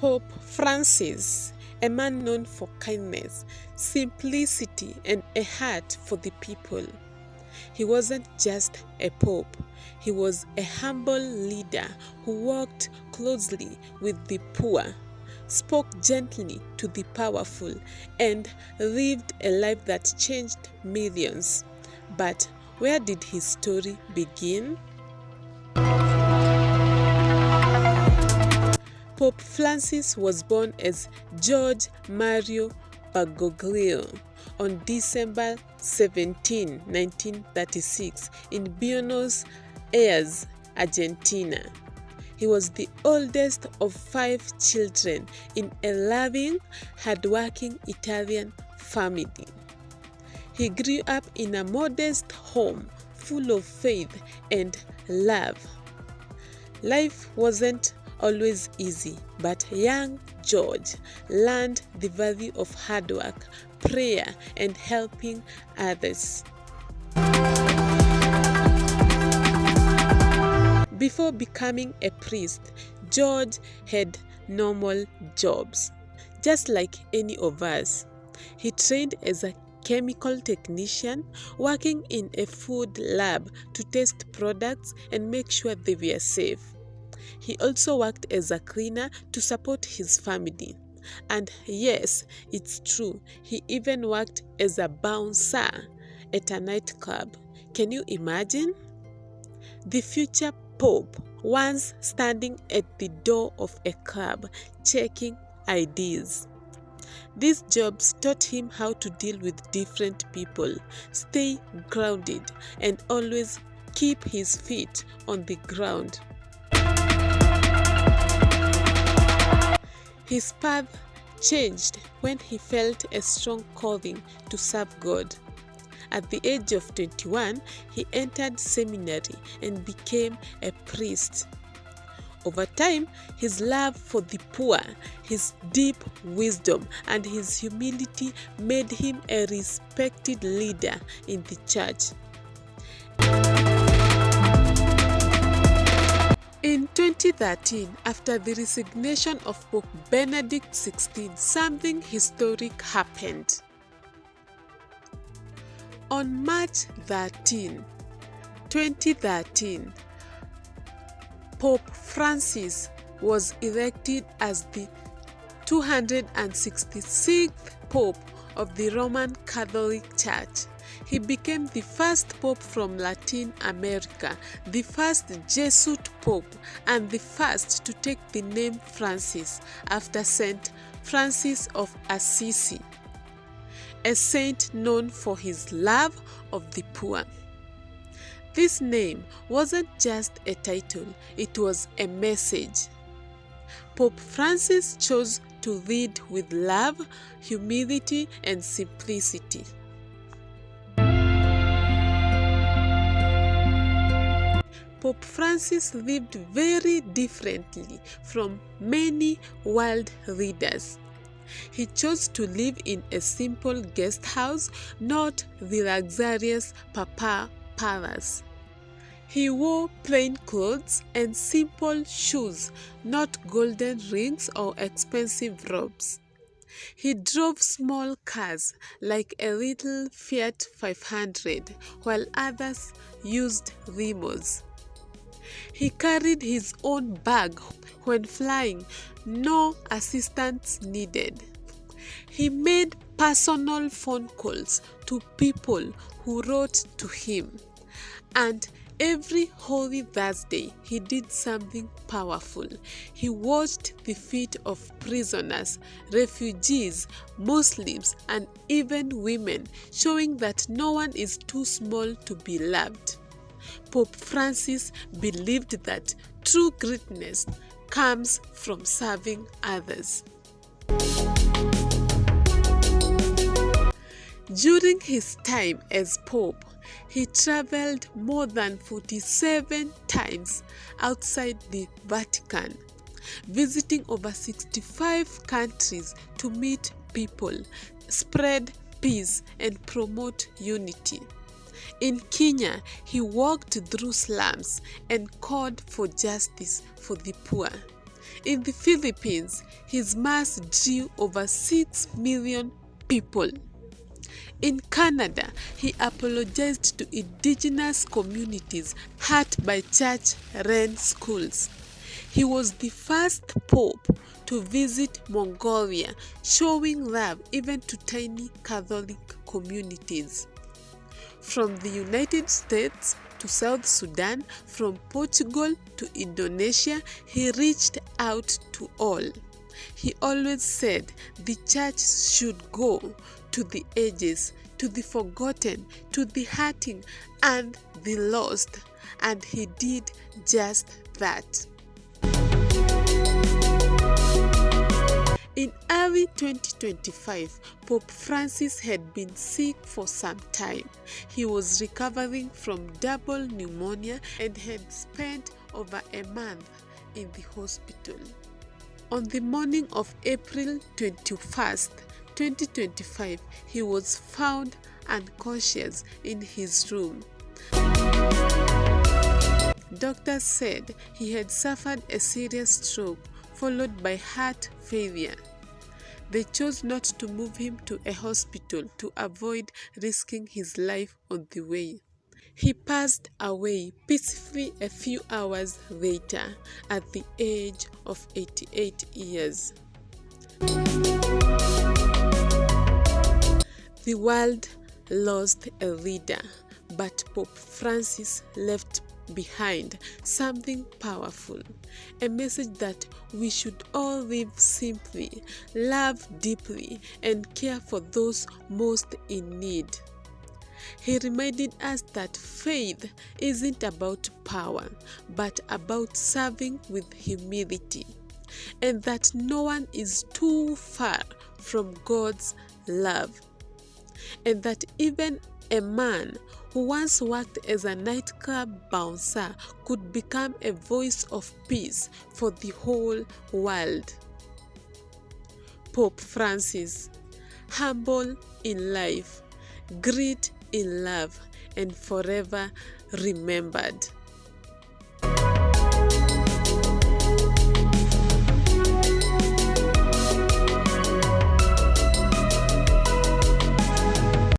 Pope Francis, a man known for kindness, simplicity, and a heart for the people. He wasn't just a pope, he was a humble leader who worked closely with the poor, spoke gently to the powerful, and lived a life that changed millions. But where did his story begin? Pope Francis was born as George Mario Bergoglio on December 17, 1936 in Buenos Aires, Argentina. He was the oldest of 5 children in a loving, hardworking Italian family. He grew up in a modest home full of faith and love. Life wasn't always easy, but young George learned the value of hard work, prayer, and helping others. Before becoming a priest, George had normal jobs, just like any of us. He trained as a chemical technician, working in a food lab to test products and make sure they were safe. He also worked as a cleaner to support his family. And yes, it's true, he even worked as a bouncer at a nightclub. Can you imagine? The future Pope once standing at the door of a club checking IDs. These jobs taught him how to deal with different people, stay grounded, and always keep his feet on the ground. His path changed when he felt a strong calling to serve God. At the age of 21, he entered seminary and became a priest. Over time, his love for the poor, his deep wisdom, and his humility made him a respected leader in the church. In 2013, after the resignation of Pope Benedict XVI, something historic happened. On March 13, 2013, Pope Francis was elected as the 266th Pope of the Roman Catholic Church. He became the first Pope from Latin America, the first Jesuit Pope, and the first to take the name Francis after Saint Francis of Assisi, a saint known for his love of the poor. This name wasn't just a title, it was a message. Pope Francis chose to lead with love, humility, and simplicity. Pope Francis lived very differently from many world leaders. He chose to live in a simple guest house, not the luxurious papal palace. He wore plain clothes and simple shoes, not golden rings or expensive robes. He drove small cars like a little Fiat 500, while others used limos. He carried his own bag when flying, no assistance needed. He made personal phone calls to people who wrote to him. And every Holy Thursday, he did something powerful. He washed the feet of prisoners, refugees, Muslims, and even women, showing that no one is too small to be loved. Pope Francis believed that true greatness comes from serving others. During his time as Pope, he traveled more than 47 times outside the Vatican, visiting over 65 countries to meet people, spread peace, and promote unity. In Kenya, he walked through slums and called for justice for the poor. In the Philippines, his mass drew over 6 million people. In Canada, he apologized to indigenous communities hurt by church-run schools. He was the first pope to visit Mongolia, showing love even to tiny Catholic communities. From the United States to South Sudan, from Portugal to Indonesia, he reached out to all. He always said the church should go to the edges, to the forgotten, to the hurting and the lost, and he did just that. In early 2025, Pope Francis had been sick for some time. He was recovering from double pneumonia and had spent over a month in the hospital. On the morning of April 21st, 2025, he was found unconscious in his room. Doctors said he had suffered a serious stroke followed by heart failure. They chose not to move him to a hospital to avoid risking his life on the way. He passed away peacefully a few hours later at the age of 88 years. The world lost a leader, but Pope Francis left behind something powerful, a message that we should all live simply, love deeply, and care for those most in need. He reminded us that faith isn't about power, but about serving with humility, and that no one is too far from God's love, and that even a man who once worked as a nightclub bouncer could become a voice of peace for the whole world. Pope Francis, humble in life, great in love, and forever remembered.